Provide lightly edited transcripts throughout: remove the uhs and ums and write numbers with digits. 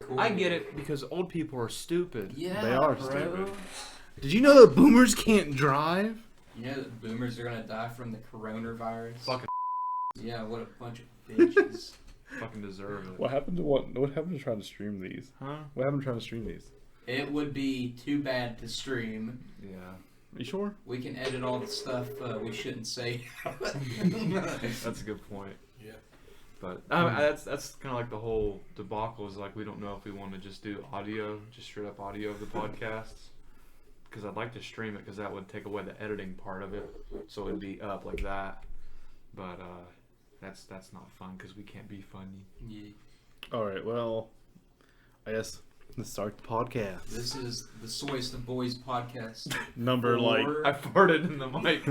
cool. I get it because old people are stupid. Yeah, They are bro. stupid. Did you know that boomers can't drive? You know that boomers are gonna die from the coronavirus? Fucking Yeah, what a bunch of bitches. fucking deserve it. What happened to trying to stream these? Huh? What happened to trying to stream these? It would be too bad to stream. Yeah. Are you sure? We can edit all the stuff we shouldn't say. That's a good point. Yeah. But that's kind of like the whole debacle is like we don't know if we want to just do audio, just straight up audio of the podcasts. Because I'd like to stream it because that would take away the editing part of it, so it'd be up like that. But that's not fun because we can't be funny. Yeah. All right. Well, I guess let's start the podcast. This is the Soyest of Boys podcast. Number I farted in the mic.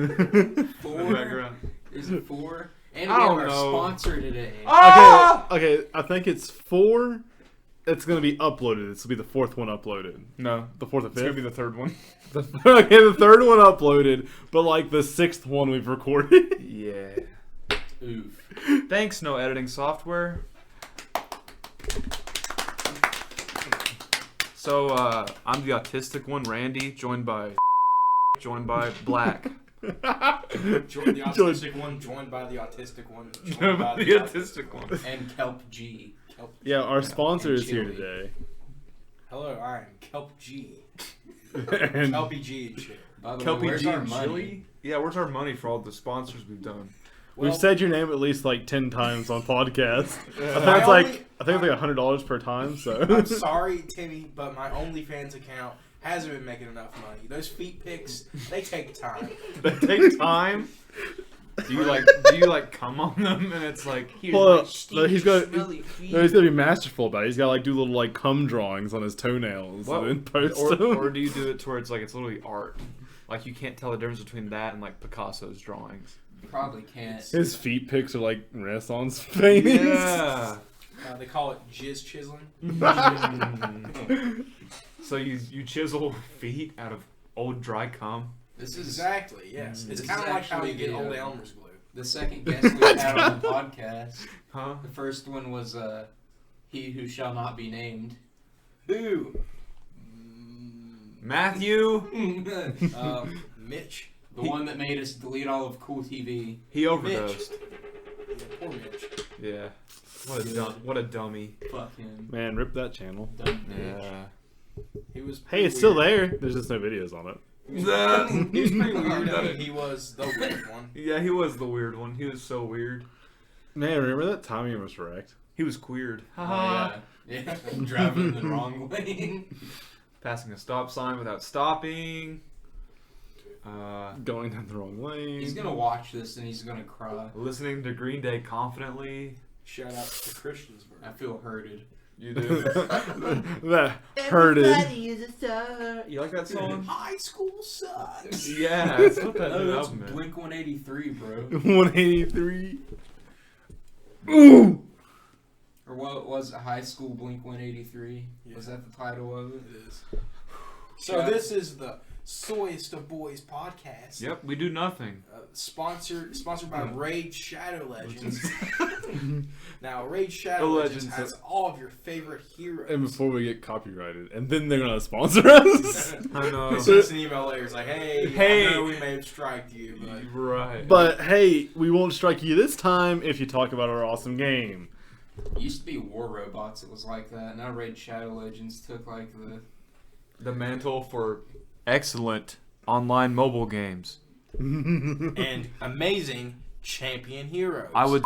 Four. In the background. Is it 4? And we I have don't our know. sponsor today. Ah! Okay. I think it's 4. It's gonna be uploaded. This will be the 4th one uploaded. No, The 4th or 5th. it's gonna be the third one. Okay, the 3rd one uploaded, but like the 6th one we've recorded. Yeah. Oof. Thanks, no editing software. So I'm the autistic one, Randy, joined by Black. Join the autistic one, joined by the autistic one, Joined by the autistic one. And Kelp G. Yeah, our sponsor And is here chili. today. Hello, I'm Kelp G. And Kelpy G and shit. By the way, Kelpie where's G our and money? Chili? Yeah, where's our money for all the sponsors we've done? we've Well, said your name at least like 10 times on podcasts. I think My it's like only- $100 per time. So I'm sorry, Timmy, but my OnlyFans account hasn't been making enough money. Those feet pics, they take time. They take time. Do you like come on them and it's like here's Well, my no, stinky, he's got- smelly feet. no, he's gonna be masterful about it. He's got to like do little like cum drawings on his toenails What? and then post or them. do you do it to where it's like it's literally art? Like you can't tell the difference between that and like Picasso's drawings. You probably can't. His feet pics are like Renaissance paintings. Yeah. They call it jizz chiseling. So you chisel feet out of old dry cum. This is Exactly, yes. It's This kind is of like how actually you get the, old Elmer's glue. the second guest we've had on the podcast. Huh? The first one was he who shall not be named. Who? Matthew. Mitch. The one that made us delete all of Cool TV. He overdosed. Yeah, poor Mitch. Yeah. What a dummy. Fuck him. Man, rip that channel. Dumb bitch. Yeah. He was. Hey, it's still there. There's just no videos on it. He was pretty weird. Got it. He was the weird one. Yeah, he was the weird one. He was so weird. Man, remember that time he was wrecked? He was queered. Oh, yeah. Driving the wrong way. Passing a stop sign without stopping. Going down the wrong lane. He's gonna watch this and he's gonna cry. Listening to Green Day confidently. Shout out to Christiansburg. I feel hurted. You do. That hurted. is a star. You like that song? High school sucks. Yeah, that's what that No, new that's album is. Blink 183, bro. 183. Ooh! Or what was it? High School Blink 183? Was that the title of it? It is. So this is the Soyest of Boys podcast. Yep, we do nothing. Sponsored by Raid Shadow Legends. Now, Raid Shadow The Legends Legends. has all of your favorite heroes. And before we get copyrighted, and then they're gonna sponsor us. I know. Send us an email later. It's like, hey, Hey. I know we may have striked you, but Right. But hey, we won't strike you this time if you talk about our awesome game. It used to be War Robots. It was like that. Now Raid Shadow Legends took like the mantle for excellent online mobile games. and amazing champion heroes. I would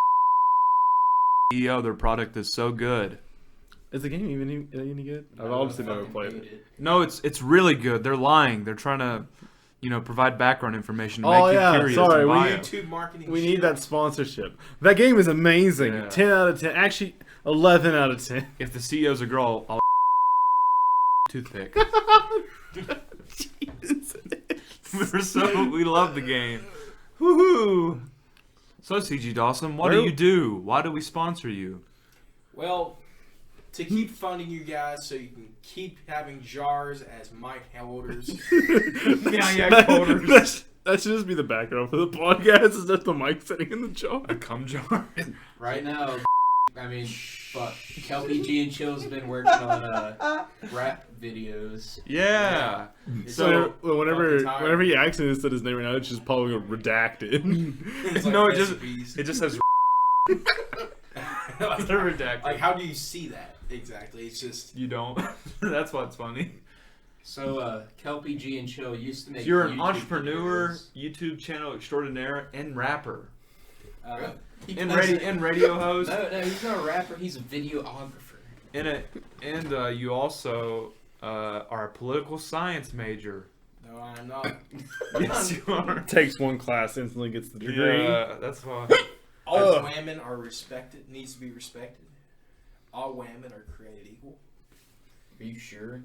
their product is so good. Is the game even any good? I've obviously never played it. No, it's really good. They're lying. They're trying to, provide background information to Oh, make yeah, you curious. sorry, and we buy it. YouTube marketing. We shit. need that sponsorship. That game is amazing. Yeah. 10 out of 10. Actually, 11 out of 10. If the CEO's a girl, I'll toothpick. We love the game. Woohoo! So CG Dawson, what do you do? Why do we sponsor you? Well, to keep funding you guys so you can keep having jars as mic holders. That should just be the background for the podcast. Is just the mic sitting in the jar. A cum jar. Right now, I mean, fuck. Kelpie G and Chill's been working on rap videos. Yeah. So whenever fucking tired. whenever he accidentally said his name right now, it's just probably redacted. It's No, like it just recipes. says. They're redacted. Like, how do you see that exactly? It's just You don't. That's what's funny. So, Kelpie G and Chill used to make You're an YouTube entrepreneur, videos. YouTube channel extraordinaire, and rapper, He and doesn't- radio host, No, he's not a rapper. He's a videographer. and you also are a political science major. no, I'm not. Yes, you are. Takes one class, instantly gets the degree. Yeah, that's why. All women are respected. Needs to be respected. All women are created equal. Are you sure?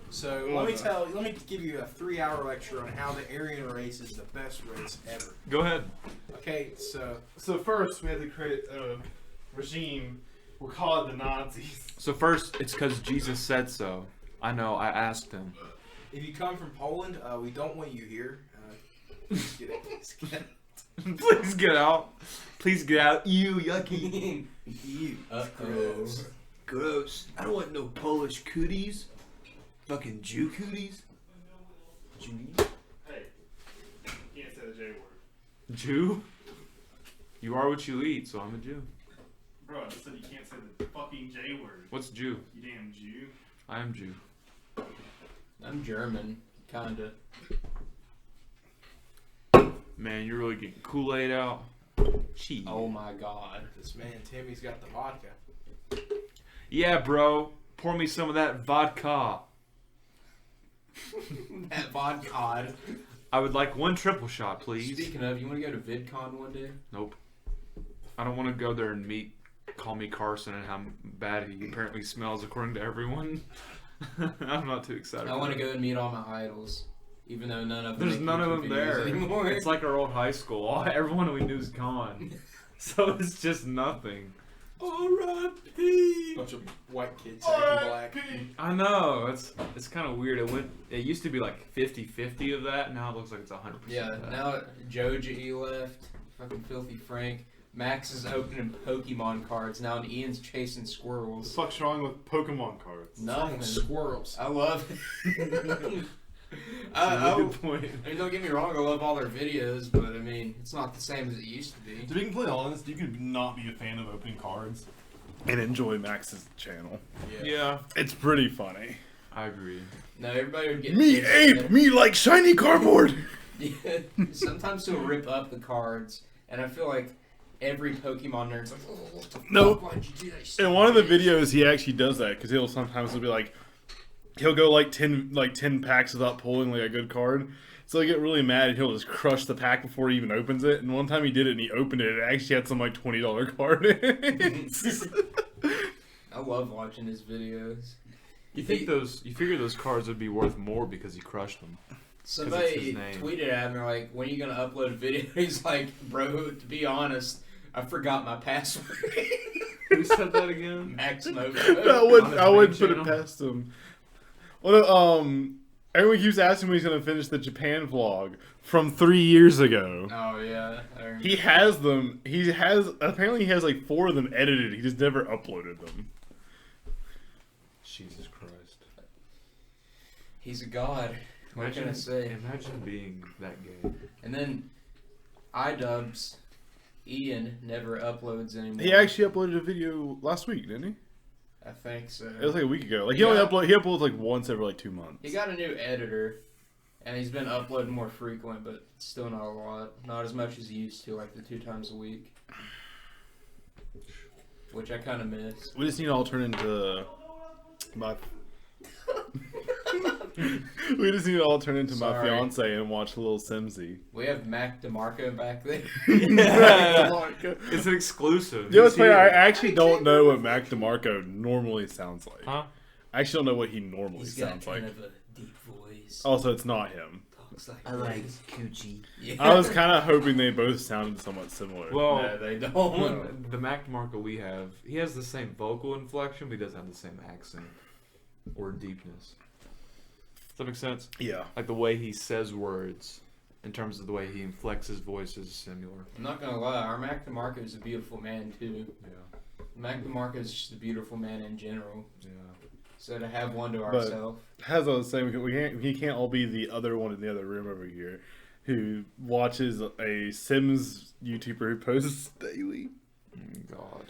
So let me give you a 3-hour lecture on how the Aryan race is the best race ever. Go ahead. Okay, so So first, we had to create a regime. We'll call it the Nazis. So first, it's because Jesus said so. I know. I asked him. if you come from Poland, we don't want you here. Please get it. Please get it. Please get out. Please get out. Ew, yucky. You. Gross. Gross. I don't want no Polish cooties. Fucking Jew cooties. Hey, you can't say the J word. Jew? You are what you eat, so I'm a Jew. Bro, I said you can't say the fucking J word. What's Jew? You damn Jew. I am Jew. I'm German, kinda. Man, you're really getting Kool-Aid out. Cheese. Oh my god. This man Timmy's got the vodka. Yeah, bro. Pour me some of that vodka. That vodka. I would like one triple shot, please. Speaking of, you want to go to VidCon one day? Nope. I don't want to go there and call me Carson and how bad he apparently smells according to everyone. I'm not too excited. I want to go and meet all my idols, even though none of them. There's make none of YouTube them videos there. anymore. It's like our old high school. Everyone we knew is gone. So it's just nothing. R.I.P. Bunch of white kids acting black. I know. It's kind of weird. It used to be like 50-50 of that. Now it looks like it's 100%. Yeah, of that. now Joji left. Fucking Filthy Frank. Max is opening Pokemon cards now, and Ian's chasing What the squirrels. fuck's wrong with Pokemon cards? Nothing. Squirrels. I love it. That's a good point. I mean, don't get me wrong, I love all their videos, but I mean, it's not the same as it used to be. To be completely honest, you could not be a fan of opening cards. And enjoy Max's channel. Yeah, It's pretty funny. I agree. No, everybody would get Me pissed ape, at- me like shiny cardboard. Yeah, sometimes he'll rip up the cards, and I feel like every Pokemon nerd's like, oh, what the No. fuck? Why'd you do that? In one of the videos, he actually does that because he'll be like, he'll go like 10 packs without pulling like a good card. So he'll get really mad and he'll just crush the pack before he even opens it. And one time he did it and he opened it. It actually had some like $20 card in it. I love watching his videos. You figure those cards would be worth more because he crushed them. Somebody his name. tweeted at me like, when are you gonna upload a video? He's like, bro, to be honest, I forgot my password. Who said that again? Max Mojo. I wouldn't put it channel? past him. Well, everyone keeps asking when he's gonna finish the Japan vlog from 3 years ago. Oh yeah. I remember. He has them. Apparently he has like 4 of them edited. He just never uploaded them. Jesus Christ. He's a god. What can I say? Imagine being that gay. And then iDubbbz, Ian never uploads anymore. He actually uploaded a video last week, didn't he? I think so. It was like a week ago. Like Yeah. he uploads like once every like 2 months. He got a new editor, and he's been uploading more frequent, but still not a lot. Not as much as he used to, like the 2 times a week. Which I kind of miss. We just need to all turn into my. We just need to all turn into my Sorry. fiance and watch a little Simsy. We have Mac DeMarco back there. It's an exclusive. You know what's He's funny? I here. actually don't know what Mac DeMarco normally sounds like. Huh? I actually don't know what he normally He's got sounds kind like. of a deep voice. Also, it's not him. Talks like I like this. coochie. Yeah. I was kind of hoping they both sounded somewhat similar. Well, No, they don't. No. the Mac DeMarco we have, he has the same vocal inflection, but he doesn't have the same accent or deepness. Does that make sense? Yeah. Like the way he says words, in terms of the way he inflects his voice is similar. I'm not gonna lie, our Mac DeMarco is a beautiful man too. Yeah. Mac DeMarco is just a beautiful man in general. Yeah. So to have one to But- ourselves. As I was saying, he can't all be the other one in the other room over here who watches a Sims YouTuber who posts daily. God.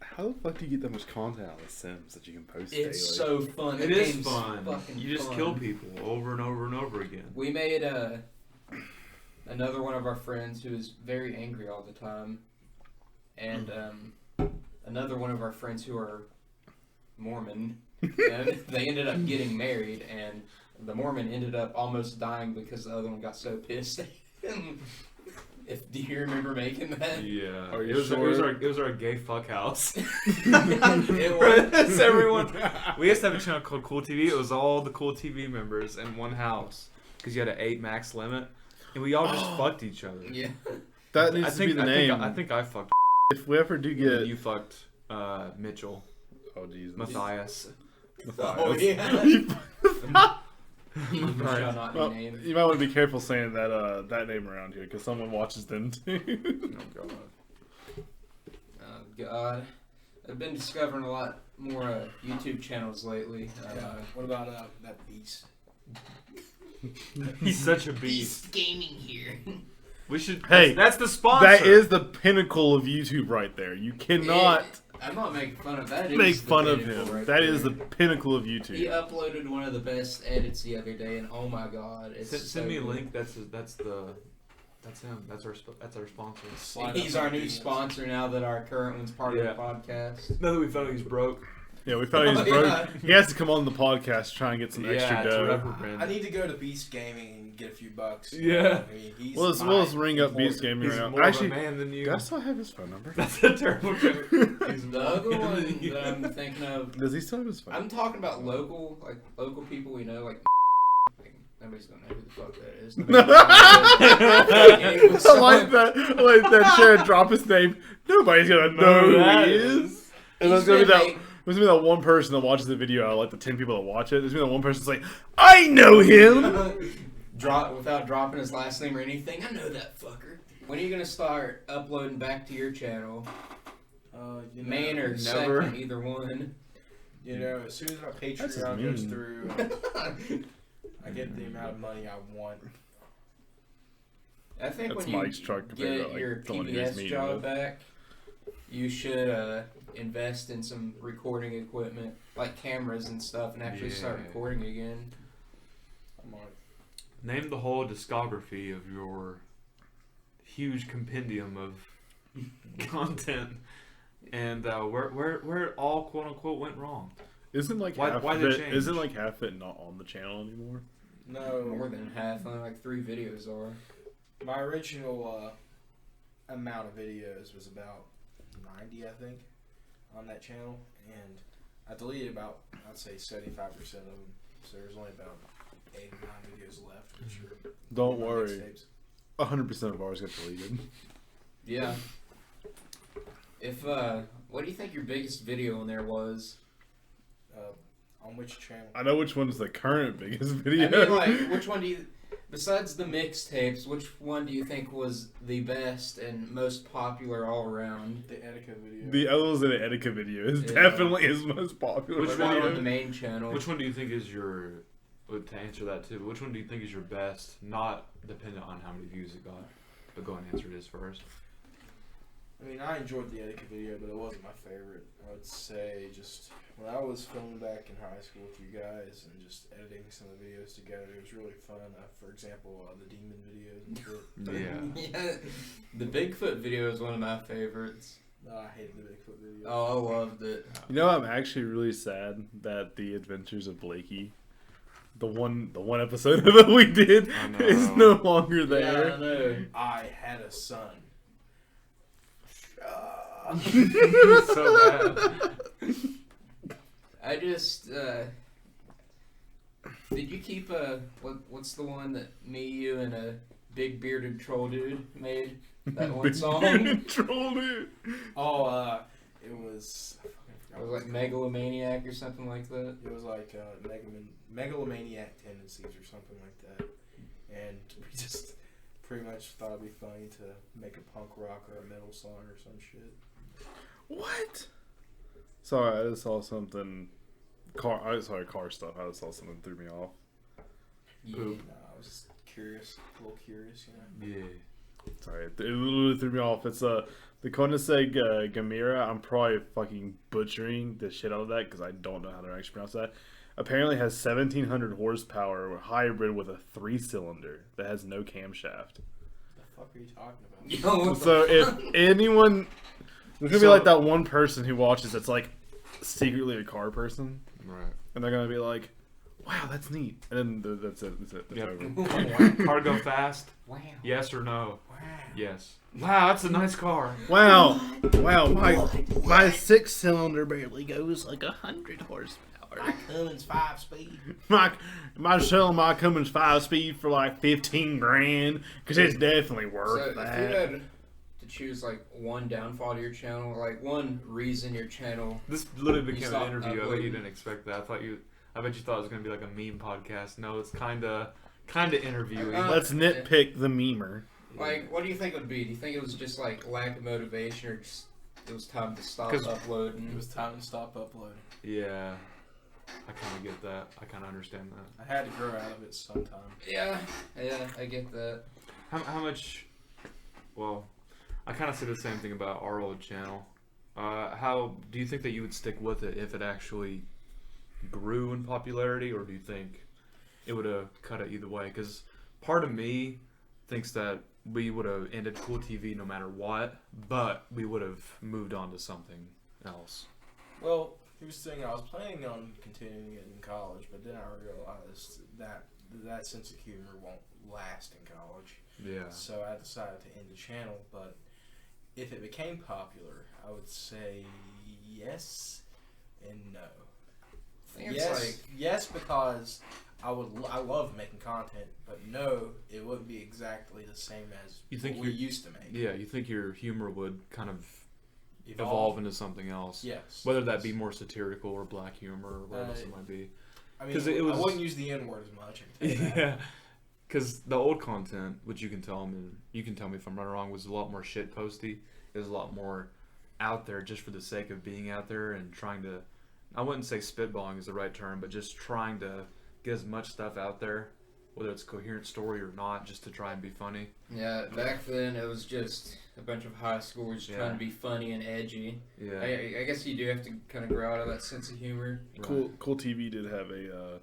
How the fuck do you get that much content out of Sims that you can post daily? It's so fun. It The is game's fun. fucking You just fun. kill people over and over and over again. We made another one of our friends who is very angry all the time, and another one of our friends who are Mormon, and they ended up getting married, and the Mormon ended up almost dying because the other one got so pissed at him. Do you remember making that? Yeah. Are you it was sure? it was our gay fuck house. It was. Everyone. We used to have a channel called Cool TV. It was all the Cool TV members in one house because you had an 8 max limit, and we all just fucked each other. Yeah. That needs to be the name. I think I fucked. If we ever do And get, you fucked Mitchell, oh Jesus, Matthias. Oh yeah. He shall not be Well, named. you might want to be careful saying that name around here because someone watches them too. Oh god. Oh God. I've been discovering a lot more YouTube channels lately. What about that beast? He's such a beast. Gaming here. We should. Hey, that's the sponsor. That is the pinnacle of YouTube right there. You cannot I'm not making fun of that. make Is the fun of pinnacle him. right That is there. the pinnacle of He YouTube. uploaded one of the best edits the other day, and oh my God, it's Send me a so link. That's him. That's our sponsor. good. He's our new sponsor now that our current one's part of the podcast. Now that we found out he's broke. Yeah, we found he's Oh, broke. yeah. He has to come on the podcast to try and get some extra it's dough. reprimanded. I need to go to Beast Gaming and get a few bucks. Yeah. I mean, he's We'll just ring up Beast Gaming He's right more now. of Actually, a man than you. do I still have his phone number? That's a terrible joke. He's The more other man one than you. that I'm thinking of, Does he still have his phone? I'm talking about local people we know, like nobody's gonna know who the fuck that is. I like that. I like that. Sharon drop his name. Nobody's gonna know who that he is. And there's gonna be that. There's gonna be that one person that watches the video out of like the 10 people that watch it. There's gonna be that one person that's like, I know him. Without dropping his last name or anything. I know that fucker. When are you gonna start uploading back to your channel? Main or never. second, either one. You know, as soon as our That's Patreon mean. goes through, I get the amount of money I want. I think That's when you Mike's truck to figure get out, like, your someone he was PBS meeting job with. back, you should invest in some recording equipment, like cameras and stuff, and actually start Yeah. recording again. I'm on it. Name the whole discography of your huge compendium of content, and where it all quote unquote went wrong. Isn't like Why half they of it? change? Isn't like half it not on the channel anymore? No, More than half, only like 3 videos are. my original amount of videos was about 90, I think, on that channel, and I deleted about, I'd say 75% of them. So there's only about 8 or 9 videos left. Which are Don't my worry. mixtapes. 100% of ours got deleted. Yeah. If what do you think your biggest video on there was? On which channel? I know which one is the current biggest video. I mean, like, which one do you, besides the mixtapes, which one do you think was the best and most popular all around? The Etika video. The Elves and Etika video is Yeah. definitely his most popular Which Which one one video. on the main channel? Which one do you think is your? To answer that too, which one do you think is your best? Not dependent on how many views it got, but go and answer this first. I mean, I enjoyed the Etika video, but it wasn't my favorite. I would say just when I was filming back in high school with you guys and just editing some of the videos together, it was really fun. For example, the demon videos and shit. Yeah. Yeah, the Bigfoot video is one of my favorites. No, I hated the Bigfoot video. Oh, I loved it. You know, I'm actually really sad that the Adventures of Blakey, the one episode that we did, I know. is no longer Yeah, there. I know. I had a son. So bad. I just did you keep what's the one that me, you, and a big bearded troll dude made? That one song? Troll dude. Oh, it was. I It forgot was what like it's Megalomaniac or something like that. called. It was like megalomaniac tendencies or something like that, and we just pretty much thought it'd be funny to make a punk rock or a metal song or some shit. What? Sorry, I just saw something. Car stuff. I just saw something that threw me off. Yeah, Poop. no, I was just curious, a little curious, you know. Yeah. Sorry, it literally threw me off. It's the Koenigsegg Gamera. I'm probably fucking butchering the shit out of that because I don't know how to actually pronounce that. Apparently has 1,700 horsepower, hybrid with a 3-cylinder that has no camshaft. The fuck are you talking about? Yo, what the So if fuck? anyone, there's gonna be So- like that one person who watches that's like secretly a car person, Right. and they're gonna be like, "Wow, that's neat," and then that's it. That's it. That's Yep. over. Car go fast? Wow. Yes or no? Wow. Yes. Wow, that's a nice car. Wow, my 6-cylinder barely goes like 100 horsepower. My Cummins 5-speed. My selling my Cummins 5-speed for like 15 grand because it's definitely So worth if you that. had to choose like one downfall to your channel, like one reason your channel, This literally became an stopped interview. I bet you uploading. didn't expect that. I bet you thought it was gonna be like a meme podcast. No, it's kinda interviewing. Let's nitpick the memer. like, what do you think it would be? Do you think it was just like lack of motivation, or just it was time to stop 'Cause- uploading? It was time to stop uploading. Yeah, I kind of get that. I kind of understand that. I had to grow out of it sometime. Yeah, I get that. How much? Well, I kind of say the same thing about our old channel. How do you think that you would stick with it if it actually grew in popularity, or do you think it would have cut it either way? Because part of me thinks that we would have ended Cool TV no matter what, but we would have moved on to something else. Well, here's the thing. I was planning on continuing it in college, but then I realized that sense of humor won't last in college. Yeah. So I decided to end the channel. But if it became popular, I would say yes and no. I think it's Yes, like yes, because I love making content, but no, it wouldn't be exactly the same as You think what we you- used to make. Yeah, you think your humor would kind of evolve into something else? Yes. Whether that be more satirical or black humor or whatever else it might be. I mean, 'cause it was- I wouldn't use the N word as much. I can tell you that. Yeah, because the old content, which you can tell me if I'm right or wrong, was a lot more shit posty. It was a lot more out there just for the sake of being out there and trying to. I wouldn't say spitballing is the right term, but just trying to get as much stuff out there, whether it's a coherent story or not, just to try and be funny. yeah, back then it was just a bunch of high schoolers Yeah. trying to be funny and edgy. Yeah. I guess you do have to kind of grow out of that sense of humor. Right. Cool TV did have a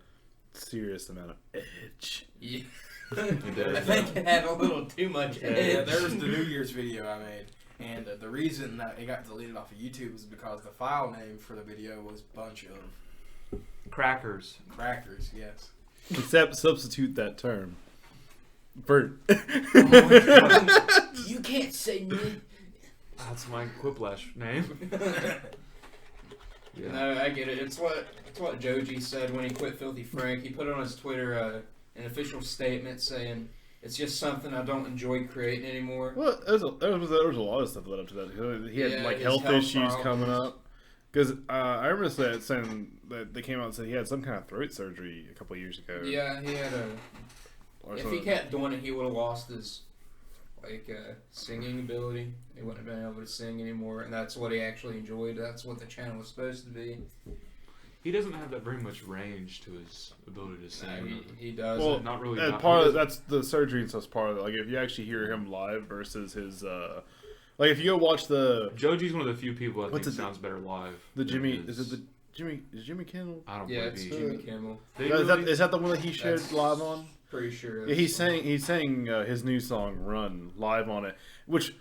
serious amount of edge. Yeah. It did. I think it had a little too much Yeah, edge. there was the New Year's video I made, and the reason that it got deleted off of YouTube was because the file name for the video was bunch of Crackers. crackers. Yes. Except substitute that term. For Oh my God. You can't say me. That's my Quiplash name. Yeah. No, I get it. It's what Joji said when he quit Filthy Frank. He put on his Twitter an official statement saying, "It's just something I don't enjoy creating anymore." well, there was a lot of stuff that led up to that. He had Yeah, like his health health issues coming problems. up. Because I remember saying that they came out and said he had some kind of throat surgery a couple of years ago. Yeah, he had Or if something. he kept doing it, he would have lost his singing ability. He wouldn't have been able to sing anymore, and that's what he actually enjoyed. That's what the channel was supposed to be. He doesn't have that very much range to his ability to sing. He does. Well, not really. And not- part he of that's the surgery and stuff's part of it. Like if you actually hear him live versus his like if you go watch the Joji's one of the few people I What's think it- sounds better live. the than Jimmy his- is Jimmy Kimmel? I don't Yeah, believe it's he. Jimmy Kimmel. They Is really- that the one that he shared That's live on? Pretty sure. Yeah, he sang his new song "Run" live on it, which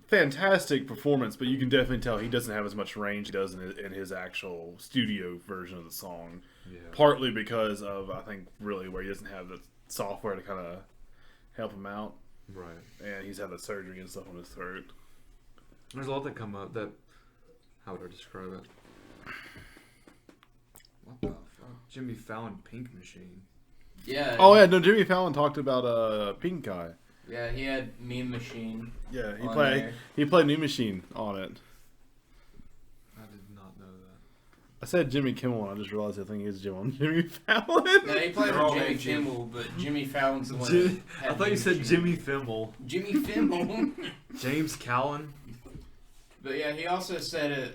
fantastic performance. But you can definitely tell he doesn't have as much range he does in his actual studio version of the song. Yeah. Partly because of I think really where he doesn't have the software to kind of help him out, Right. and he's had the surgery and stuff on his throat. There's a lot that come up that. How would I describe it? What the fuck? Jimmy Fallon Pink Machine. Yeah. Oh yeah, no, Jimmy Fallon talked about Pink Guy. Yeah, he had Meme Machine. Yeah, on there. he played New Machine on it. I did not know that. I said Jimmy Kimmel, and I just realized I think it's Jimmy Fallon. No, he played They're all with Jimmy named Jim. Kimmel, but Jimmy Fallon's the one. Jim- that had I thought you Meme said Machine. Jimmy Fimmel. Jimmy Fimmel. James Callan. But yeah, he also said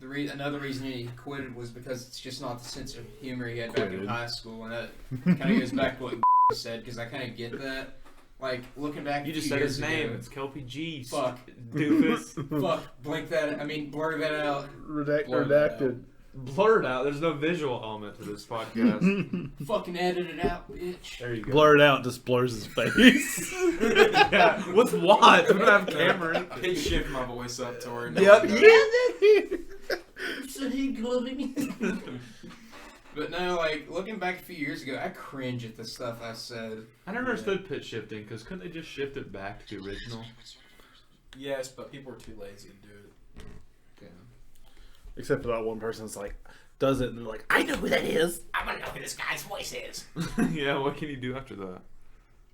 another reason he quitted was because it's just not the sense of humor he had back in high school, and that kind of goes back to what said, because I kind of get that. Like, looking back, You just said his name. It's Kelpie G. Fuck. Doofus. Fuck. Blur that out. Redacted. Blur it out. There's no visual element to this podcast. Fucking edit it out, bitch. There you go. Blur it out, just blurs his face. Yeah. With what? We don't have camera. Pitch shift my voice up to where. But no, like, looking back a few years ago, I cringe at the stuff I said. I never understood pitch shifting, because couldn't they just shift it back to the original? Yes, but people are too lazy to do it. Yeah. Except for that one person that's like, does it, and they're like, I know who that is. I want to know who this guy's voice is. Yeah, what can you do after that?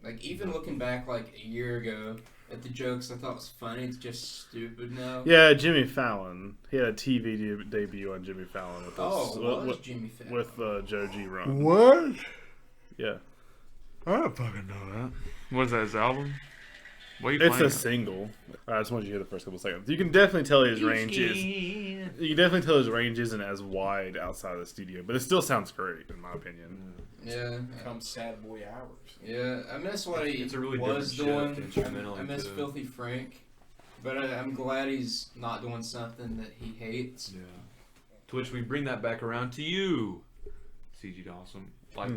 Like, even looking back, like, a year ago, at the jokes I thought was funny, it's just stupid now. Yeah, Jimmy Fallon. He had a TV debut on Jimmy Fallon with Jimmy Fallon. with Joe G. Run. What? Yeah. I don't fucking know that. What is that, his album? What are you It's playing? a single. I just want you to hear the first couple seconds. You can definitely tell his range is. You can definitely tell his range isn't as wide outside of the studio, but it still sounds great in my opinion. Yeah. Come sad boy hours. Yeah, I miss what he It's a really was different doing. shift instrumentally, I miss too. Filthy Frank, but I'm glad he's not doing something that he hates. Yeah. To which we bring that back around to you, CG Dawson. Like,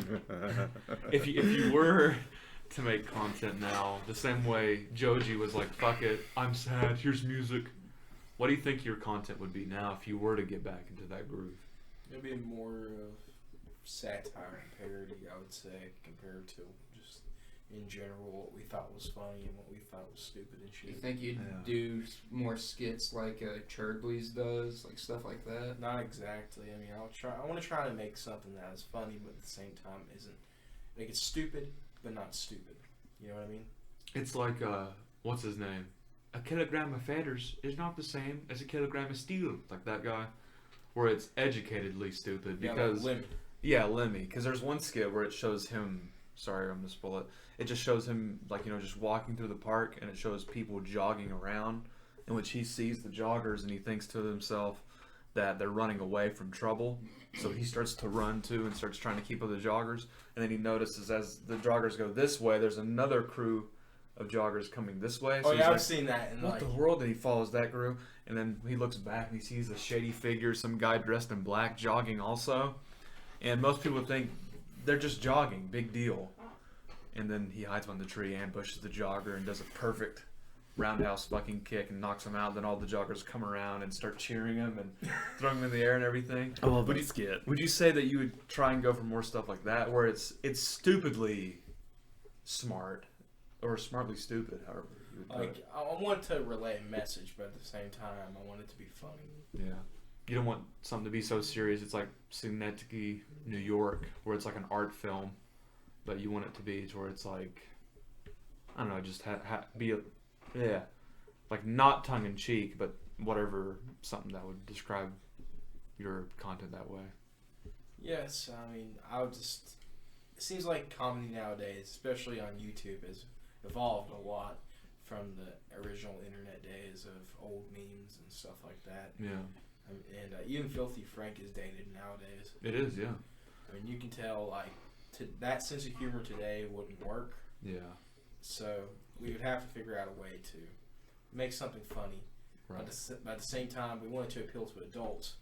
if you were to make content now, the same way Joji was like, fuck it, I'm sad, here's music. What do you think your content would be now if you were to get back into that groove? It'd be more of satire and parody, I would say, compared to just in general what we thought was funny and what we thought was stupid and You shit. think you'd do more skits like Churdley's does, like stuff like that? Not exactly. I mean, I want to try to make something that is funny, but at the same time isn't. Make it stupid, but not stupid. You know what I mean? It's like, what's his name? A kilogram of feathers is not the same as a kilogram of steel. Like that guy. Where it's educatedly stupid. Because, Lemmy. yeah, Lemmy. Because there's one skit where it shows him, sorry, I'm going to spoil it. It just shows him, like, just walking through the park, and it shows people jogging around, in which he sees the joggers, and he thinks to himself that they're running away from trouble. So he starts to run, too, and starts trying to keep up with the joggers. And then he notices as the joggers go this way, there's another crew of joggers coming this way. So Oh, he's yeah, like, I've seen that. And what the world? And he follows that crew, and then he looks back and he sees a shady figure, some guy dressed in black jogging also. And most people think they're just jogging, big deal. And then he hides behind the tree, ambushes the jogger, and does a perfect roundhouse fucking kick and knocks him out. Then all the joggers come around and start cheering him and throwing him in the air and everything. I love that skit. Would you say that you would try and go for more stuff like that, where it's stupidly smart, or smartly stupid, however you would put Like, it? I want to relay a message, but at the same time, I want it to be funny. Yeah. You don't want something to be so serious. It's like Synecdoche, New York, where it's like an art film, but you want it to be to where it's like, I don't know, just be a, yeah, like not tongue in cheek, but whatever, something that would describe your content that way. Yes, I mean, it seems like comedy nowadays, especially on YouTube, has evolved a lot from the original internet days of old memes and stuff like that. Yeah. And even Filthy Frank is dated nowadays. It is, yeah. I mean, you can tell, like, that sense of humor today wouldn't work. Yeah. So we would have to figure out a way to make something funny. Right. But at the same time, we wanted to appeal to adults.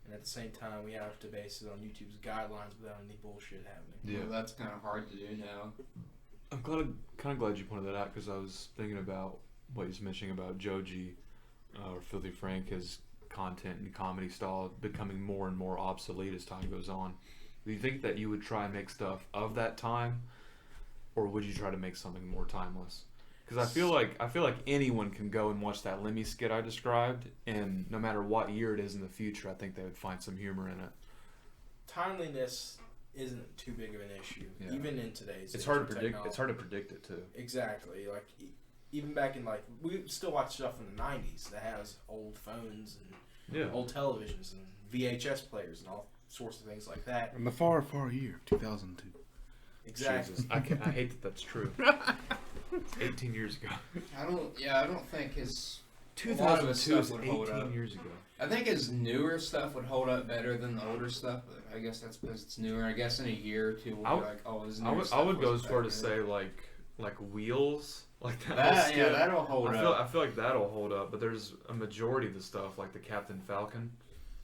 And at the same time, we have to base it on YouTube's guidelines without any bullshit happening. Yeah. Well, that's kind of hard to do now. I'm kind of glad you pointed that out, because I was thinking about what he was mentioning about Joji, or Filthy Frank, his content and comedy style becoming more and more obsolete as time goes on. Do you think that you would try and make stuff of that time, or would you try to make something more timeless? Because I feel like anyone can go and watch that Lemmy skit I described, and no matter what year it is in the future, I think they would find some humor in it. Timeliness isn't too big of an issue, Yeah. even in today's. It's hard to predict. technology. It's hard to predict it too. Exactly. Like even back in we still watch stuff from the '90s that has old phones and Yeah. old televisions and VHS players and all sorts of things like that. In the far, far year, 2002. Exactly. Jesus. I hate that that's true. It's 18 years ago. I don't think his lot of his 2002 is stuff would hold 18 up. years ago. I think his newer stuff would hold up better than the older stuff, but I guess that's because it's newer. I guess in a year or two we'll be like, oh, his newer stuff I would go was as far to better. say like Wheels, like that. That, skit. yeah, that'll hold up. I feel like that'll hold up, but there's a majority of the stuff like the Captain Falcon.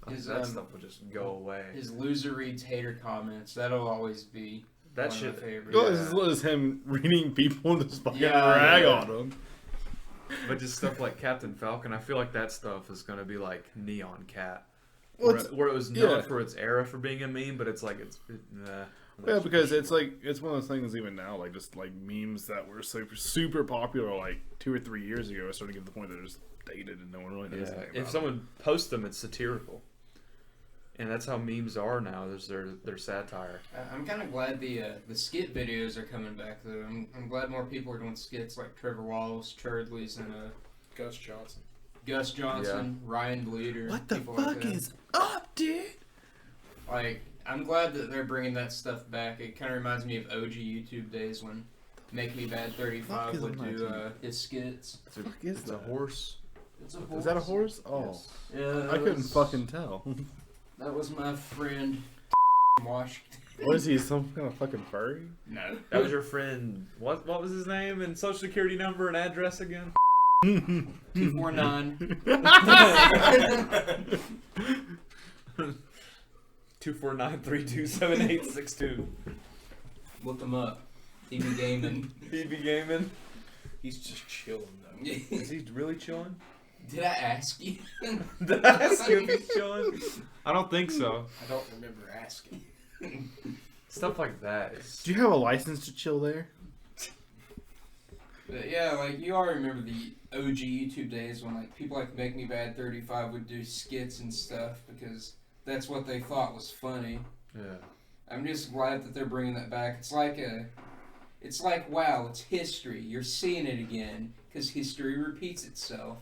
That stuff would just go away. His loser reads hater comments. That'll always be That one shit. of my favorites. Well, as well as him reading people and just fucking Yeah, rag yeah. on them. But just stuff like Captain Falcon, I feel like that stuff is gonna be like Neon Cat, Well, where it was known yeah. for its era for being a meme, but it's like nah. Yeah, because it's like it's one of those things even now, like just like memes that were super popular like 2 or 3 years ago. It's starting to get to the point that they're just dated and no one really knows anything about If someone posts them, it's satirical, and that's how memes are now. There's their satire. I'm kind of glad the skit videos are coming back though. I'm glad more people are doing skits like Trevor Wallace, Churdleys, and Gus Johnson. Gus Johnson, Ryan Bleeder. What the people fuck like that. is up, dude? Like, I'm glad that they're bringing that stuff back. It kind of reminds me of OG YouTube days when Make Me Bad 35 would do his skits. It's a horse. It's a horse. Is that a horse? Oh, Yes. Yeah, I couldn't fucking tell. That was my friend Washington. What is he? Some kind of fucking furry? No. That was your friend. What was his name and social security number and address again? 249. 249-327862. Look him up. He be gaming. BB Gaming. He's just chilling though. Is he really chilling? Did I ask you? Did I ask you if he's chilling? I don't think so. I don't remember asking. Stuff like that is. Do you have a license to chill there? But yeah, like you all remember the OG YouTube days when like people like Make Me Bad 35 would do skits and stuff because that's what they thought was funny. Yeah. I'm just glad that they're bringing that back. It's like wow, it's history. You're seeing it again because history repeats itself.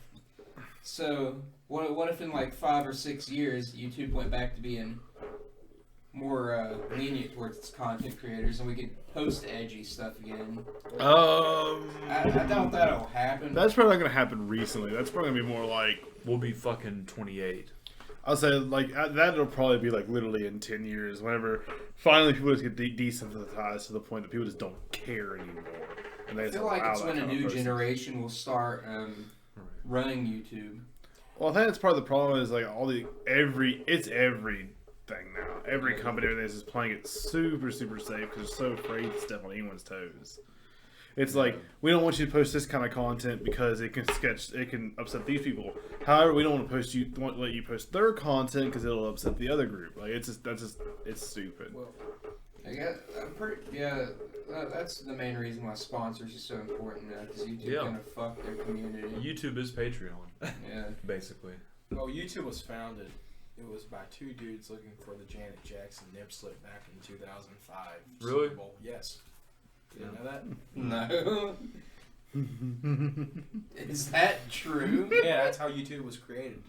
So what if in like 5 or 6 years YouTube went back to being more lenient towards its content creators and we could post edgy stuff again? I doubt that'll happen. That's probably not gonna happen recently. That's probably gonna be more like We'll be fucking 28. I'll say like that'll probably be like literally in 10 years. Whenever finally people just get desensitized to the point that people just don't care anymore. And they I just feel like allow it's that when a kind of new person. generation will start running YouTube. Well, I think that's part of the problem is like it's everything now. Every company everything is playing it super safe because they're so afraid to step on anyone's toes. It's like we don't want you to post this kind of content because it can upset these people. However, we don't want to let you post their content because it'll upset the other group. Like it's stupid. Well, that's the main reason why sponsors are so important now because YouTube's gonna fuck their community. YouTube is Patreon. Yeah. Basically. well, YouTube was founded. It was by 2 dudes looking for the Janet Jackson nip slip back in 2005. Really? Super Bowl. Yes. You didn't know that? No. Is that true? Yeah, that's how YouTube was created.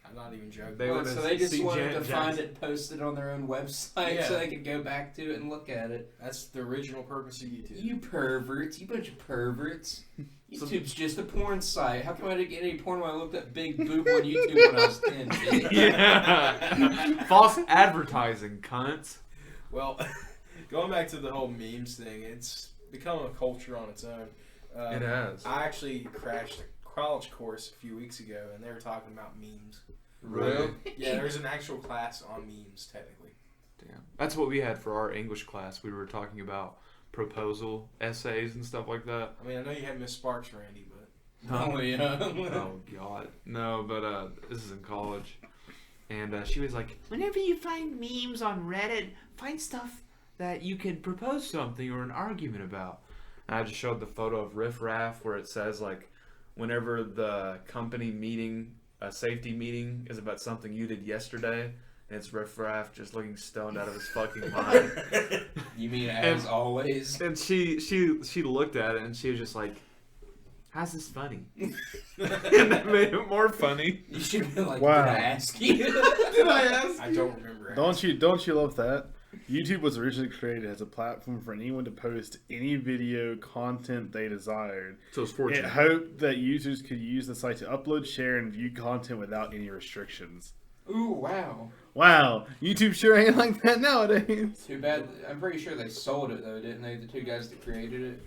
I'm not even joking. They Well, wanna so they just see wanted Janet to find Jackson. it, post it on their own website Yeah. so they could go back to it and look at it. That's the original purpose of YouTube. You perverts, you bunch of perverts. YouTube's just a porn site. How come I didn't get any porn when I looked up Big Boob on YouTube when I was 10? Bitch? Yeah. False advertising, cunts. Well, going back to the whole memes thing, it's become a culture on its own. It has. I actually crashed a college course a few weeks ago, and they were talking about memes. Really? Yeah, there's an actual class on memes, technically. Damn. That's what we had for our English class. We were talking about proposal essays and stuff like that. I mean, I know you had Miss Sparks, Randy, but Oh, yeah. Oh god. No, but this is in college. And she was like, whenever you find memes on Reddit, find stuff that you can propose something or an argument about. And I just showed the photo of Riff Raff where it says like whenever the company meeting, a safety meeting is about something you did yesterday, and it's Riff Raff just looking stoned out of his fucking mind. You mean as And- always? And she looked at it and she was just like, how's this funny? And that made it more funny. You should have been like, Wow. did I ask you? Did I ask? I don't remember. Don't you love that? YouTube was originally created as a platform for anyone to post any video content they desired. So it's It fortunate. hoped that users could use the site to upload, share, and view content without any restrictions. Ooh, wow. Wow, YouTube sure ain't like that nowadays. Too bad. I'm pretty sure they sold it though, didn't they? The two guys that created it.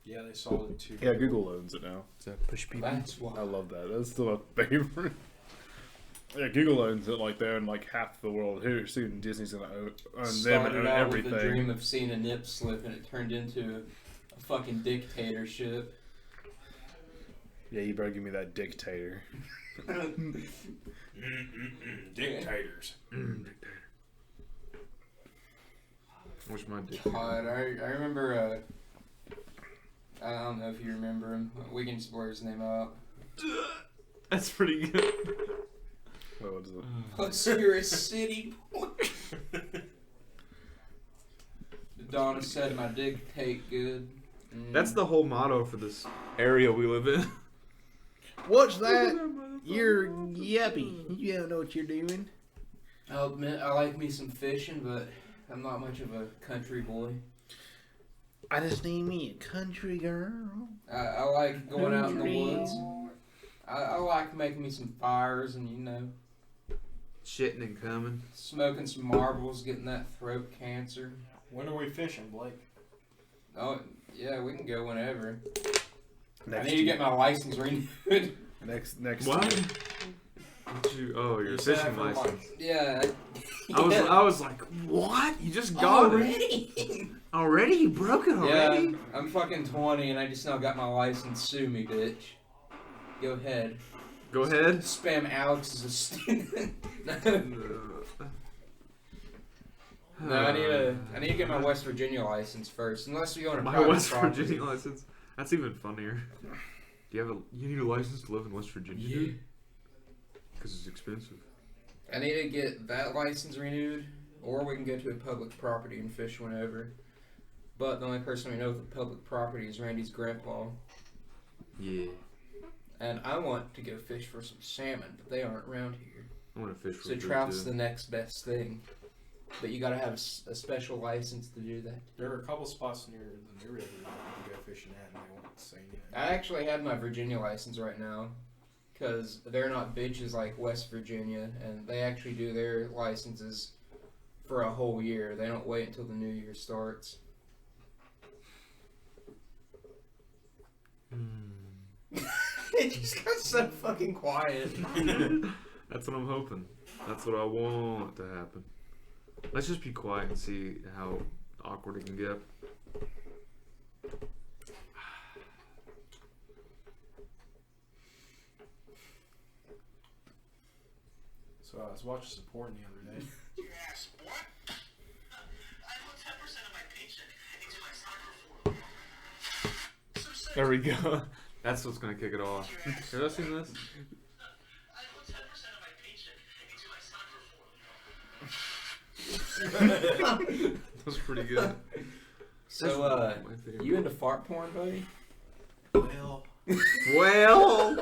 Yeah, they sold it too. Yeah, Google owns it now. Is that push people? That's why. I love that. That's still my favorite. Yeah, Google owns it. Like they own like half the world. Here soon, Disney's gonna own them and Started own out with a everything. dream of seeing a nip slip, and it turned into a fucking dictatorship. Yeah, you better give me that dictator. Dictators. What's my dick? God, I remember. I don't know if you remember him. We can just blur his name out. That's pretty good. What was it? Plus, you're a city boy. Donna said my dick take good. That's the whole motto for this area we live in. What's that? You're yuppie. You don't know what you're doing. I'll admit I like me some fishing, but I'm not much of a country boy. I just need me a country girl. I like going out in the woods. I like making me some fires and, you know, Shitting and coming. smoking some marbles, getting that throat cancer. When are we fishing, Blake? Oh, yeah, we can go whenever. Next I need to get my license renewed. Next. What? Your You said fishing for license. Yeah. I was like, what? You just got it already? already? You broke it already? Yeah, I'm fucking 20 and I just now got my license. Sue me, bitch. Go ahead. Go ahead. Spam Alex as a student. No, I need to get my West Virginia license first. Unless we own a My private West property. Virginia license. That's even funnier. Do you need a license to live in West Virginia? Yeah. Because it's expensive. I need to get that license renewed, or we can go to a public property and fish whenever. But the only person we know with public property is Randy's grandpa. Yeah. And I want to go fish for some salmon, but they aren't around here. I want to fish for So trout's the next best thing. But you gotta have a special license to do that. There are a couple spots near the new river that you can go fishing at, and they won't say anything. I actually have my Virginia license right now, because they're not bitches like West Virginia, and they actually do their licenses for a whole year. They don't wait until the new year starts. It just got so fucking quiet. That's what I'm hoping. That's what I want to happen. Let's just be quiet and see how awkward it can get. So I was watching some porn the other day. Yes, what? I put 10% of my paycheck into my stock for 4. So say There we go. That's what's gonna kick it off. Have I seen this? I put 10% of my paycheck into my stock for 4. That was pretty good. So, My favorite. you into fart porn, buddy? Well, Well,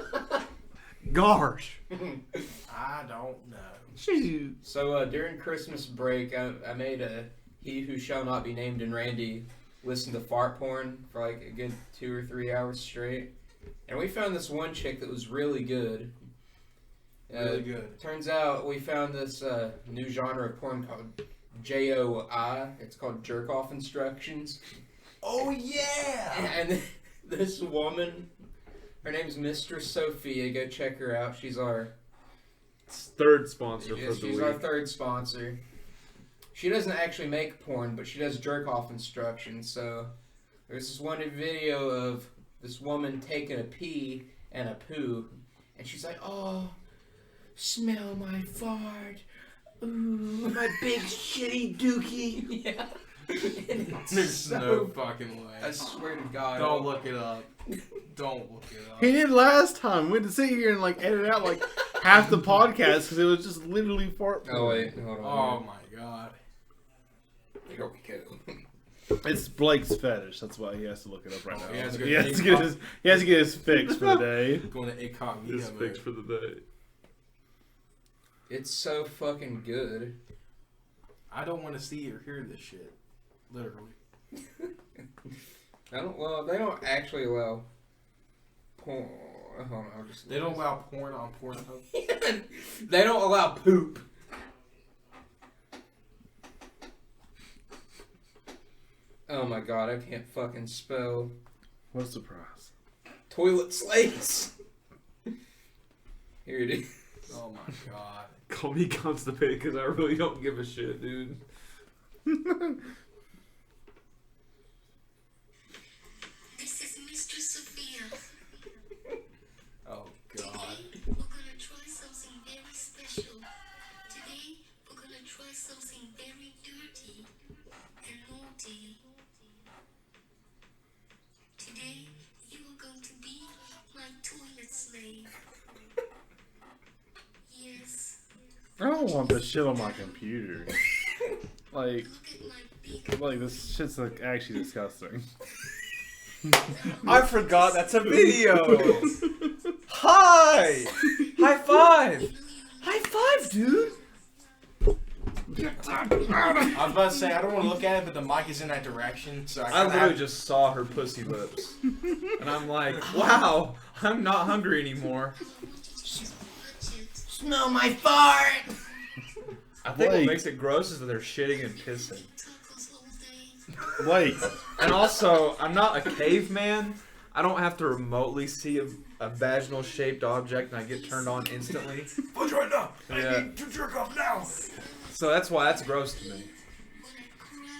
gosh. I don't know. Shoot. So, during Christmas break, I made a He Who Shall Not Be Named and Randy listen to fart porn for like a good 2 or 3 hours straight. And we found this one chick that was really good. Really good. Turns out we found this new genre of porn called JOI. It's called Jerk Off Instructions. Oh yeah! And this woman, her name's Mistress Sophia. Go check her out. She's our Third sponsor for the she's our week. third sponsor. She doesn't actually make porn, but she does jerk off instructions. So there's this one video of this woman taking a pee and a poo, and she's like, "Oh, smell my fart, ooh, my big shitty dookie." Yeah. And it's There's so- no fucking way. I swear to God. Don't look it up. Don't look it up. He did last time. We had to sit here and like edit out like half the podcast because it was just literally fart. Oh wait, hold Oh on. my god. Here we go. It's Blake's fetish. That's why he has to look it up right Oh, now. he has to go He has to get his fix for the day. Going to incognito This mode. fix for the day. It's so fucking good. I don't want to see or hear this shit. Literally. Well, they don't actually allow porn. Hold on, I'll just. They don't allow porn on Pornhub. They don't allow poop. Oh my god, I can't fucking spell. What a surprise. Toilet slates. Here it is. Oh my god. Call me constipated because I really don't give a shit, dude. This is Mistress Sophia. Oh god. We're gonna try something very special. Today, we're gonna try something very dirty and naughty. Today, you are going to be my toilet slave. Yes. I don't want this shit on my computer. Like, Look at my big like this shit's like actually disgusting. I forgot that's a video. Hi! High five! High five, dude! I was about to say, I don't want to look at it, but the mic is in that direction, so I literally just saw her pussy lips. And I'm like, wow, I'm not hungry anymore. Smell my fart. I think what Like- makes it gross is that they're shitting and pissing. tacos all day. Like, And also, I'm not a caveman. I don't have to remotely see a vaginal shaped object and I get turned on instantly. Push right now. Yeah. I need to jerk off now. So that's why that's gross to me.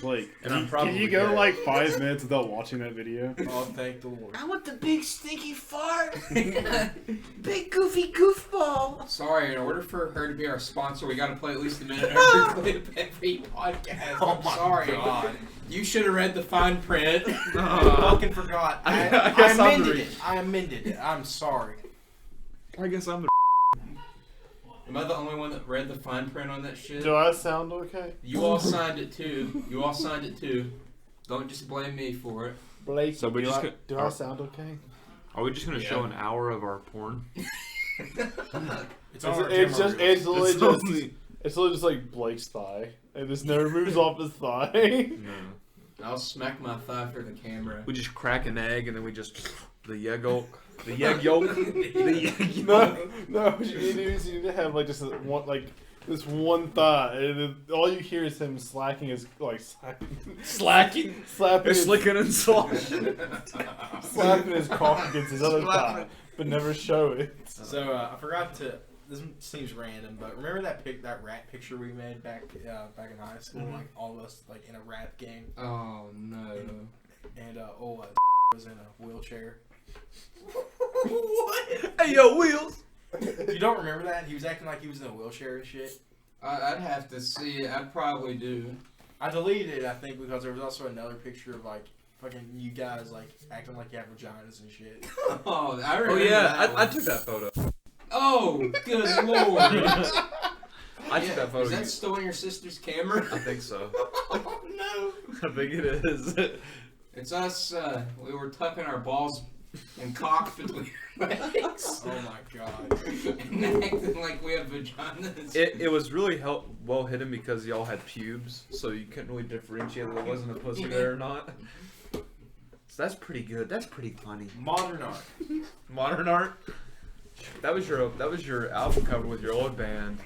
like, And I'm can probably you go gay. like 5 minutes without watching that video? Oh, thank the Lord. I want the big stinky fart. Big goofy goofball. Sorry, in order for her to be our sponsor, we gotta play at least a minute every podcast. Oh I'm my sorry. God. You should have read the fine print. I fucking forgot. I I guess I'm amended the- it. I amended it. I'm sorry. I guess I'm the. Am I the only one that read the fine print on that shit? Do I sound okay? You all signed it too. You all signed it too. Don't just blame me for it. Blake, So we just do I sound okay? Are we just gonna Yeah. show an hour of our porn? It's on our It's camera just, reels. it's literally It's just, only- it's literally just like Blake's thigh. It just never moves off his thigh. No. I'll smack my thigh for the camera. We just crack an egg and then we just the egg yolk, the egg yolk, the egg yolk. No, what you need to do is you need to have like just one, like this one thigh, and then all you hear is him slacking his Slacking, slapping it's his, slicking and sloshing. slapping his cock against his other thigh, Slapping. but never show it. So I forgot to. This seems random, but remember that rat picture we made back in high school, like all of us like in a rap game, Oh no. and old was in a wheelchair. What? Hey yo, wheels. You don't remember that? He was acting like he was in a wheelchair and shit. I'd have to see it. I'd probably do. I deleted it, I think, because there was also another picture of like fucking you guys like acting like you have vaginas and shit. Oh, I Oh remember. yeah, that I one. took that photo. Oh, good lord. I took that photo. Is that still on your sister's camera? I think so. Oh no. I think it is. It's us. We were tucking our balls and cock between our legs. Oh my god. And acting like we have vaginas. It was really well hidden because y'all had pubes, so you couldn't really differentiate if there wasn't a pussy there or not. So that's pretty good. That's pretty funny. Modern art. Modern art. That was your album cover with your old band,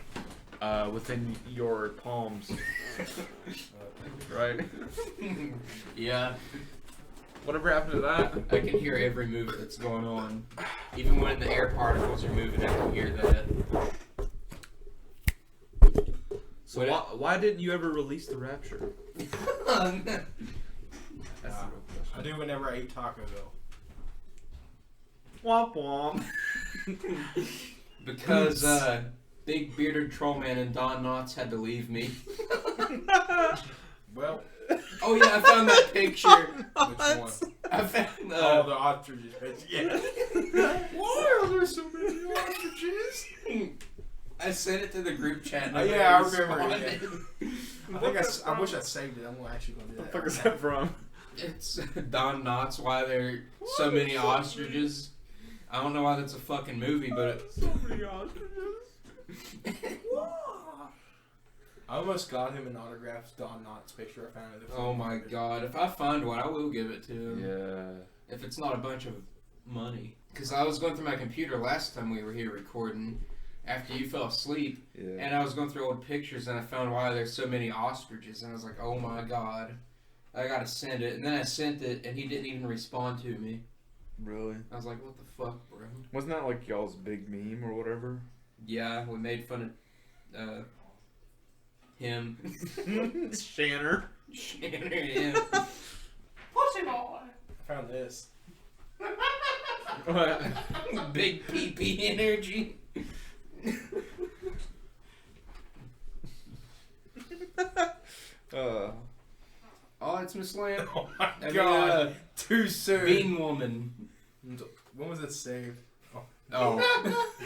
within your palms, right? Yeah, Whatever happened to that? I can hear every move that's going on. Even when the air particles are moving, I can hear that. So What- why didn't you ever release the Rapture? That's the real I do whenever I eat Taco Bell. Womp womp. Because Big Bearded Trollman and Don Knotts had to leave me. Well, Oh yeah, I found that picture. which one? I found Oh, the ostriches. Bitch. Yeah. Why are there so many ostriches? I sent it to the group chat. And Yeah, I nobody remember it, responded. I wish I saved it. I'm actually gonna do that. What the fuck is that from? It's Don Knotts. Why there are so many ostriches? I don't know why that's a fucking movie, but So many ostriches. I almost got him an autographed Don Knotts picture I found. Oh my god! If I find one, I will give it to him. Yeah. If it's not a bunch of money, because I was going through my computer last time we were here recording, after you fell asleep, Yeah. and I was going through old pictures, and I found why there's so many ostriches, and I was like, oh my god, I gotta send it. And then I sent it, and he didn't even respond to me. Really? I was like, what the fuck, bro? Wasn't that like y'all's big meme or whatever? Yeah, we made fun of him. Shanner. Shanner, yeah. Pussy boy. I found this. Big pee-pee energy. Oh, it's Miss Lamb. Oh my I mean, god. Too soon. Bean Woman. When was it saved? Oh.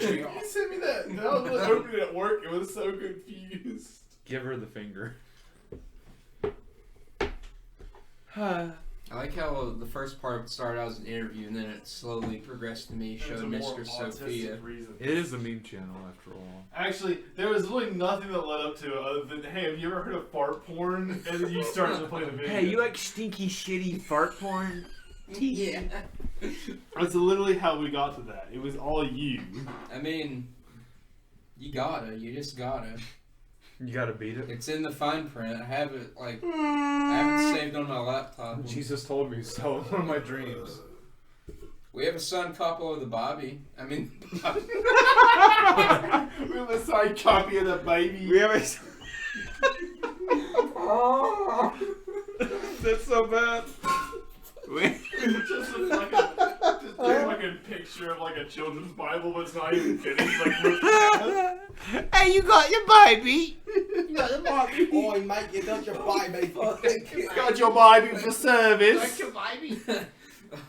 You sent me that. I was opening it at work. It was so confused. Give her the finger. I like how the first part started out as an interview and then it slowly progressed to me showing Mistress Sophia. It is a meme channel after all. Actually, there was really nothing that led up to it other than, hey, have you ever heard of fart porn? And then you started to play the video. Hey, you like stinky, shitty fart porn? Yeah. That's literally how we got to that. It was all you. I mean, you just gotta. You gotta beat it. It's in the fine print. I have it, I have it saved on my laptop. Jesus told me so. One of my dreams. We have a signed copy of the Bobby. I mean, We have a signed copy of the baby. We have a. That's so bad. Just like a picture of like a children's Bible, but it's not even finished. Like, Hey, you got your baby. you got your baby. Boy, mate, you got your baby. You got your baby for service. your baby.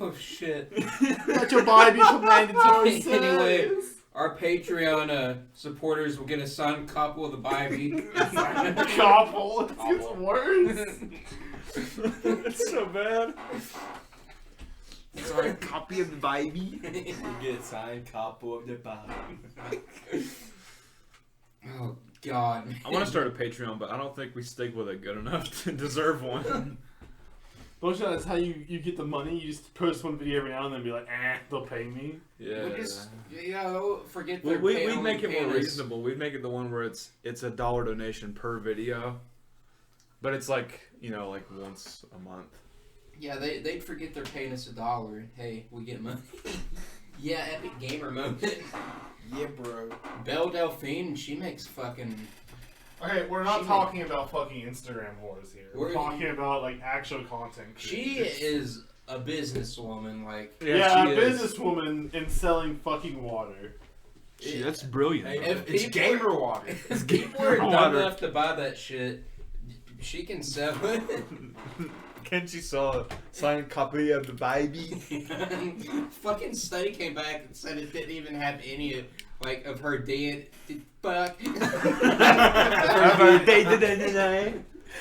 Oh shit. You got your baby for mandatory service. Anyway, our Patreon supporters will get a signed copy of the Bible. Couple. It gets worse. It's so bad. Sorry. Copy of the baby. You get signed copy of the baby. Oh God. I want to start a Patreon, but I don't think we stick with it good enough to deserve one. Bullshit, that's how you get the money. You just post one video every now and then and be like, they'll pay me. Yeah. We just, forget We'd their make it more payments. reasonable. We'd make it the one where it's $1 donation per video, but it's like like once a month. Yeah, they'd forget they're paying us $1. Hey, we get money. Yeah, Epic Gamer moment. Yeah, bro. Belle Delphine, she makes fucking. Okay, we're not talking about fucking Instagram whores here. We're We're- talking about like actual content. She creators. is a businesswoman, like. Yeah, she a is. businesswoman in selling fucking water. That's brilliant. Hey, though. If it's people gamer are- water. If people are dumb Water. enough to buy that shit, she can sell it. Can she saw a signed copy of the baby? Fucking study came back and said it didn't even have any of her DNA. Fuck.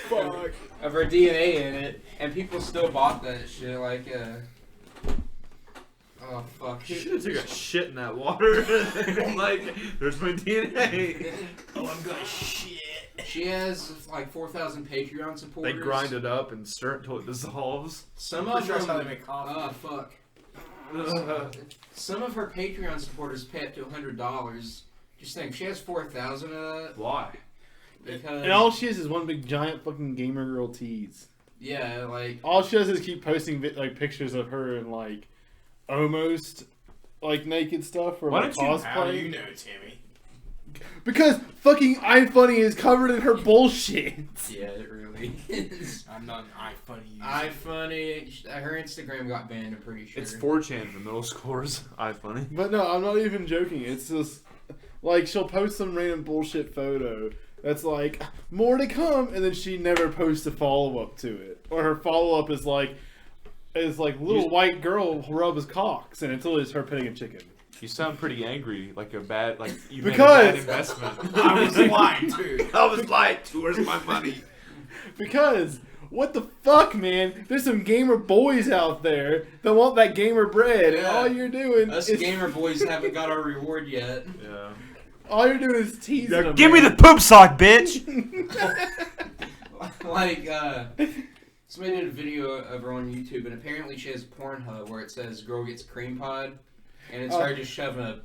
Fuck. Of her DNA in it, and people still bought that shit. Oh fuck. She should have took a shit in that water. Like, there's my DNA. Oh, I'm gonna shit. She has 4,000 Patreon They supporters. grind it up and stir it until it dissolves. Some I'm of pretty sure that's how them. they make coffee. Oh fuck. Some of her Patreon supporters pay up to $100. Just think, she has 4,000 of that Why? because And all she is one big giant fucking gamer girl tease. yeah, All she does is keep posting pictures of her in almost naked stuff or Why don't you- cosplay. How do you know, Timmy? Because fucking iFunny is covered in her bullshit. yeah, it really is. I'm not an iFunny user. iFunny, her Instagram got banned. I'm pretty sure. It's 4chan for middle schoolers. iFunny. But no, I'm not even joking. It's just she'll post some random bullshit photo that's more to come, and then she never posts a follow up to it, or her follow up is little white girl rubs cocks, and it's always her petting a chicken. You sound pretty angry, like you made a Because- bad investment. I was lying, too. I was lied to. Where's my money? Because what the fuck, man? There's some gamer boys out there that want that gamer bread, and Yeah. all you're doing Us is gamer boys haven't got our reward yet. Yeah. All you're doing is teasing them. Give me the poop sock, bitch. Like, somebody did a video of her on YouTube, and apparently she has Pornhub where it says "girl gets cream pie," and it's her just shoving a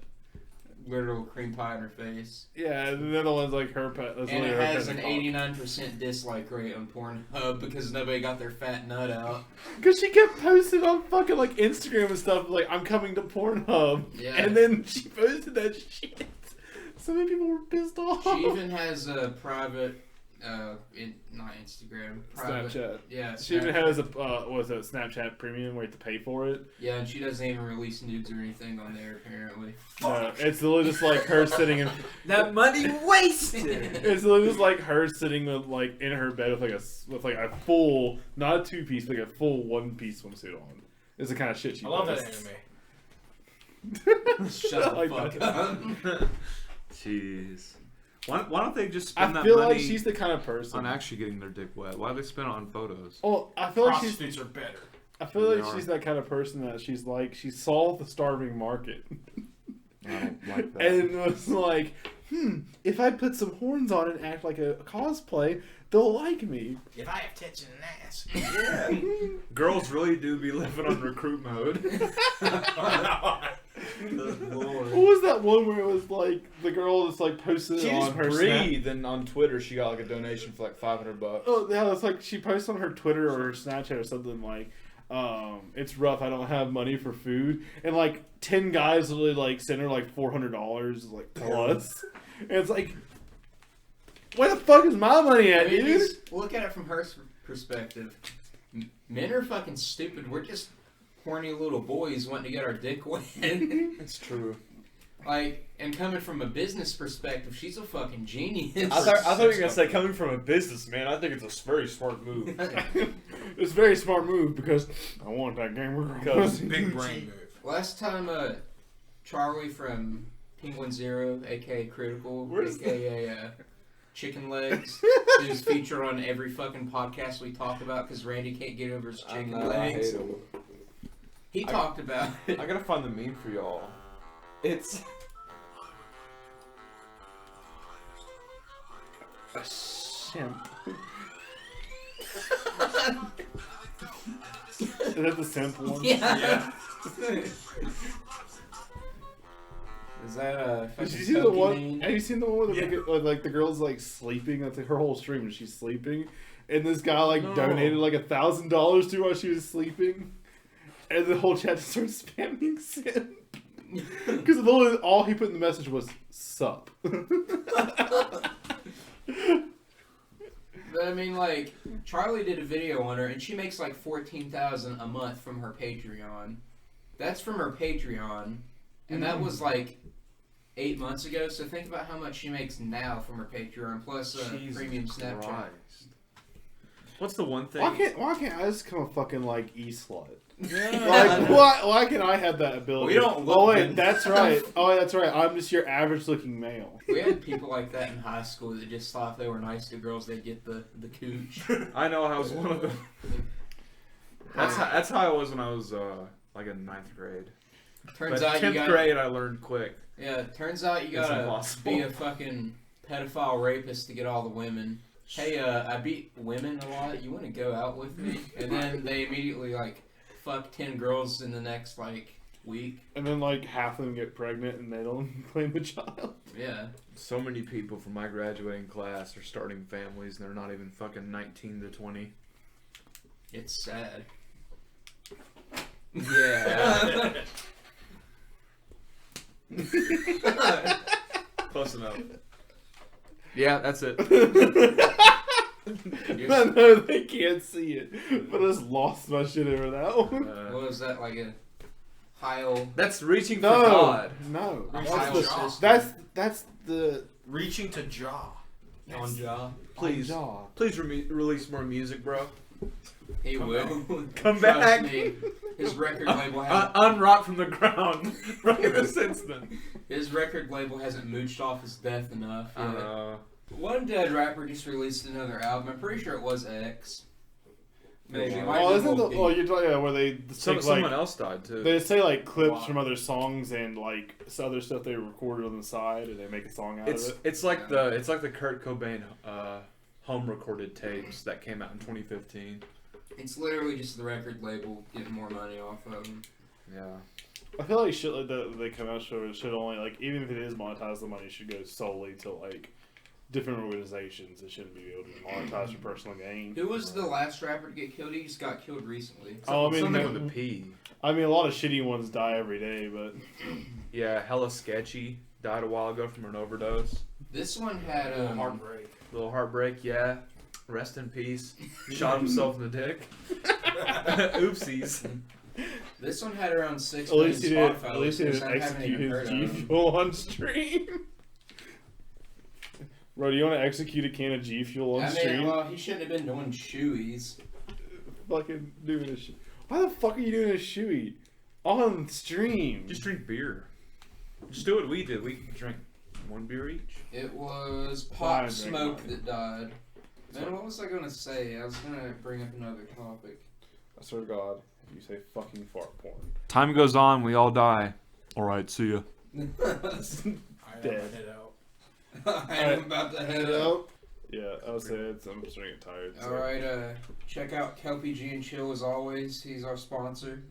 literal cream pie in her face. Yeah, and the other one's like her pet. And it has an 89% dislike rate on Pornhub because nobody got their fat nut out. Because she kept posting on fucking like Instagram and stuff like, I'm coming to Pornhub. Yeah. And then she posted that shit. So many people were pissed off. She even has a private, not Instagram, private. Snapchat. Yeah, She even has a, Snapchat Premium where you have to pay for it. Yeah, and she doesn't even release nudes or anything on there, apparently. No, it's literally just like her sitting in... That money wasted. It's literally just like her sitting with, like, in her bed with a full, not a two-piece, but like a full one-piece swimsuit on. It's the kind of shit she I love that posts. anime. Shut the Like fuck that. up. Jeez. Why don't they just spend I that feel money like she's the kind of person... on actually getting their dick wet? Why do they spend it on photos? Oh, I feel like she's... Prostitutes are better. I feel like They are. she's that kind of person that she's like, she saw the starving market. I don't like that. And was like, if I put some horns on and act like a cosplay, they'll like me. If I have tits and an ass. Yeah. Girls really do be living on recruit mode. What was that one where it was like, the girl just like posted She it on just her breathed, and on Twitter she got like a donation for like $500. Oh, yeah, it's like she posted on her Twitter or her Snapchat or something like, it's rough, I don't have money for food. And like 10 guys literally like sent her like $400 like plus. And it's like, where the fuck is my money at, I mean, dude? just look at it from her perspective. Men are fucking stupid. We're just horny little boys wanting to get our dick wet. It's true. Like, and coming from a business perspective, she's a fucking genius. I thought you were gonna say coming from a businessman. I think it's a very smart move. It's a very smart move because I want that gamer girl. Because Big brain move. Last time, Charlie from Penguin Zero, aka Critical, Where's aka Chicken Legs, who's featured on every fucking podcast we talk about because Randy can't get over his chicken legs. hate him. He talked about it. I gotta find the meme for y'all. It's A simp. Is that the simp one? Yeah. Is that a Did fucking you see the one? Pokemon? Have you seen the one where like the girl's like sleeping? That's like her whole stream and she's sleeping, and this guy like donated like $1,000 to her while she was sleeping, and the whole chat just starts spamming simp because all he put in the message was sup. But I mean, like, Charlie did a video on her, and she makes like $14,000 a month from her Patreon. That's from her Patreon, and that was like 8 months ago. So think about how much she makes now from her Patreon plus premium Snapchat. Christ. What's the one thing? Why can't I just become a fucking like e-slut? Yeah. Like, why can't I have that ability? We don't look Oh wait, good. that's right. Oh, that's right. I'm just your average-looking male. We had people like that in high school that just thought if they were nice to girls, they'd get the cooch. I know I was one of them. That's how I was when I was like in 9th grade. Turns But out you 10th got grade I learned quick. Yeah, turns out you It's gotta impossible. be a fucking pedophile rapist to get all the women. Hey, I beat women a lot. You want to go out with me? And then they immediately like fuck 10 girls in the next like week. And then like half of them get pregnant and they don't claim the child. Yeah. So many people from my graduating class are starting families and they're not even fucking 19 to 20. It's sad. Yeah. Close enough. Yeah, that's it. No, they can't see it. But I just lost my shit over that one. What was that, like a Heil? That's reaching for No, God. no. Heil system? That's the Reaching to jaw. On jaw. Please, jaw. please release more music, bro. He will. Come Trust back. me, his record label hasn't. Unrock from the ground right this instant. His record label hasn't mooched off his death enough. Yet. Uh, One dead rapper just released another album. I'm pretty sure it was X. Maybe. Wow. Might Oh, as isn't well the be. you're talking where they take, Someone like else died too. they say like clips Wow. from other songs and like other stuff they recorded on the side and they make a song out of it. It's like the Kurt Cobain home recorded tapes that came out in 2015. It's literally just the record label getting more money off of them. Yeah. I feel like shit like that they come out should only like even if it is monetized, the money should go solely to like different organizations. It shouldn't be able to be monetized for personal gain. Who was the last rapper to get killed? He just got killed recently. Oh, I mean, Something with a P. I mean, a lot of shitty ones die every day, but Yeah, hella sketchy. Died a while ago from an overdose. This one had Heartbreak. Little heartbreak, yeah. Rest in peace. Shot himself in the dick. Oopsies. This one had around 6 at million least he didn't. Spotify At least he listeners. didn't I haven't execute even his heard G of him. Fuel on stream. Bro, do you want to execute a can of G Fuel on I stream? mean, well, he shouldn't have been doing shoeies. Fucking doing a shoe. Why the fuck are you doing a shoey on stream? Just drink beer. Just do what we did. We drank one beer each. It was Fine, Pop drink Smoke mine. that died. Man, what was I gonna say? I was gonna bring up another topic. I swear to God, if you say fucking fart porn. Time goes on, we all die. Alright, see ya. I Dead. head out. I am about to head out. Yeah, I would say it's, I'm starting to get tired. So. Alright, check out Kelpie G and Chill as always. He's our sponsor.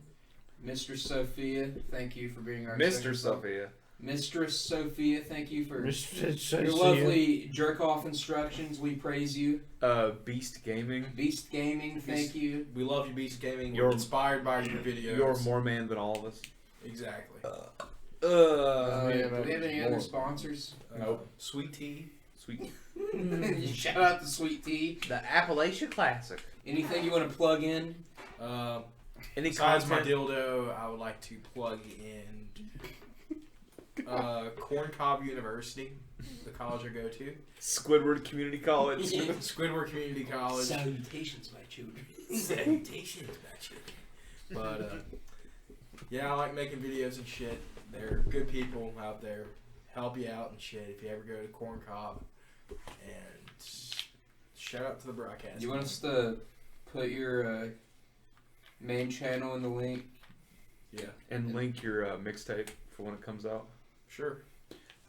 Mistress Sophia, thank you for being our Mr. second- Sophia. Mistress Sophia, thank you for Mistress your lovely jerk off instructions. We praise you. Beast Gaming. Beast Gaming, thank you. We love you, Beast Gaming. You're- We're inspired by your videos. You're more man than all of us. Exactly. Do we have man, any more. other sponsors? Nope. Sweet tea. Sweet. Shout out to Sweet Tea. The Appalachia Classic. Anything you want to plug in? Any Besides my content? dildo, I would like to plug in Corn Cob University, the college I go to. Squidward Community College. Squidward Community College. Salutations, my children. Salutations, my children. But yeah, I like making videos and shit. They're good people out there, help you out and shit. If you ever go to Corn Cob, and shout out to the broadcast. You want us to put your main channel in the link? Yeah, And link your mixtape for when it comes out. sure.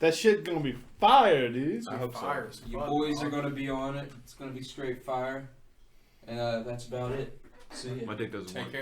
That shit gonna be fire, dude. I hope so. Fire as You fuck, boys dog. are going to be on it. It's going to be straight fire. And that's about it. See ya. My dick doesn't Take work. care.